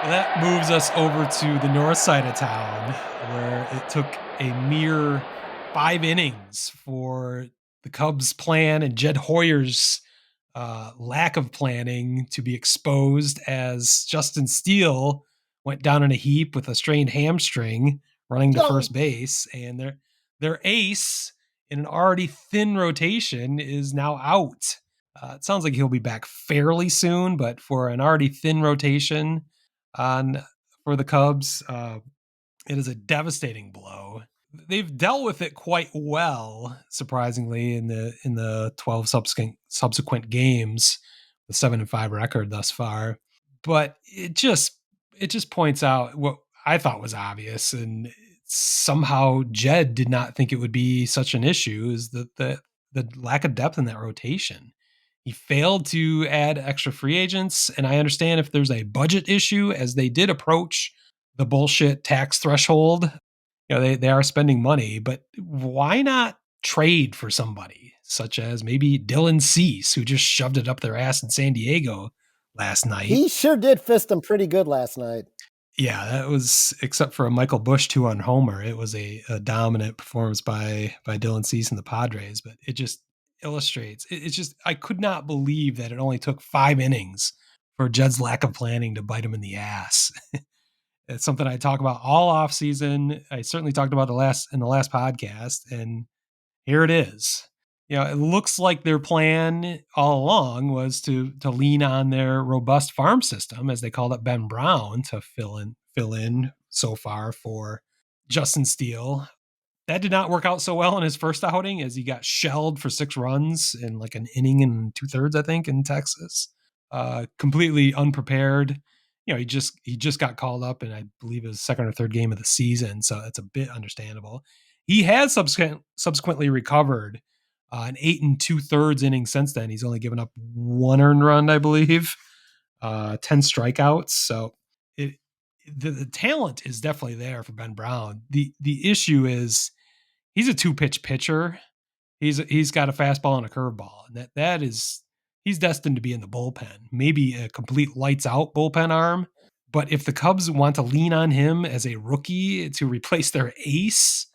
Well, that moves us over to the north side of town, where it took a mere 5 innings for the Cubs' plan and Jed Hoyer's lack of planning to be exposed as Justin Steele went down in a heap with a strained hamstring running to Go. first base, and their ace in an already thin rotation is now out. It sounds like he'll be back fairly soon, but for an already thin rotation on for the Cubs, it is a devastating blow. They've dealt with it quite well, surprisingly, in the 12 subsequent games, the 7-5 record thus far. But it just points out what I thought was obvious, and somehow Jed did not think it would be such an issue, is the lack of depth in that rotation. He failed to add extra free agents, and I understand if there's a budget issue, as they did approach the bullshit tax threshold. They are spending money, but why not trade for somebody such as maybe Dylan Cease, who just shoved it up their ass in San Diego last night? He sure did fist him pretty good last night. Yeah, that was, except for a Michael Busch 2 on homer, it was a dominant performance by Dylan Cease and the Padres. But it just illustrates. It's just, I could not believe that it only took 5 innings for Jed's lack of planning to bite him in the ass. It's something I talk about all off season. I certainly talked about in the last podcast, and here it is. It looks like their plan all along was to lean on their robust farm system, as they called up Ben Brown to fill in so far for Justin Steele. That did not work out so well in his first outing, as he got shelled for 6 runs in like an inning and 2/3, I think, in Texas. Completely unprepared. He just got called up, and I believe it was second or third game of the season, so that's a bit understandable. He has subsequently recovered an 8 and 2/3 inning since then. He's only given up 1 earned run, I believe, 10 strikeouts. So it the talent is definitely there for Ben Brown. The issue is he's a 2 pitch pitcher. He's got a fastball and a curveball, and that is, he's destined to be in the bullpen. Maybe a complete lights out bullpen arm. But if the Cubs want to lean on him as a rookie to replace their ace,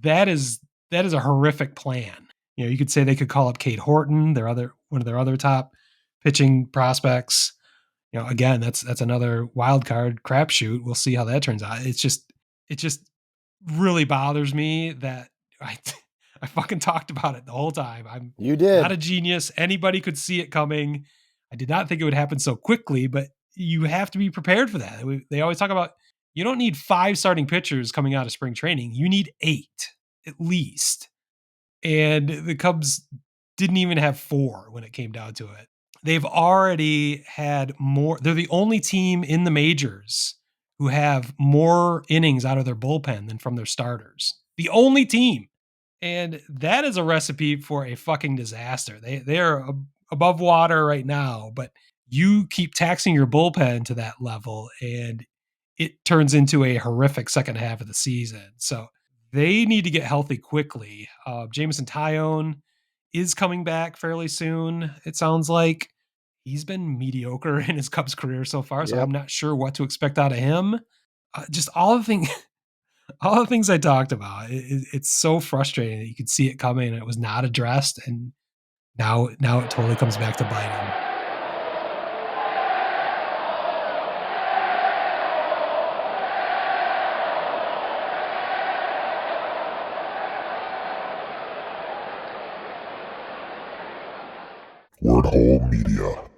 that is a horrific plan. You could say they could call up Cade Horton, one of their other top pitching prospects. Again, that's another wild card crapshoot. We'll see how that turns out. It just really bothers me that I I fucking talked about it the whole time. I'm You not did. a genius. Anybody could see it coming. I did not think it would happen so quickly, but you have to be prepared for that. They always talk about, you don't need 5 starting pitchers coming out of spring training. You need 8 at least. And the Cubs didn't even have 4 when it came down to it. They've already had more. They're the only team in the majors who have more innings out of their bullpen than from their starters. The only team. And that is a recipe for a fucking disaster. They are above water right now, but you keep taxing your bullpen to that level, and it turns into a horrific second half of the season. So they need to get healthy quickly. Jameson Tyone is coming back fairly soon, it sounds like. He's been mediocre in his Cubs career so far, so I'm Yep. not sure what to expect out of him. Just all the things all the things I talked about. It's so frustrating that you could see it coming and it was not addressed, and now it totally comes back to bite him. Word Hole Media.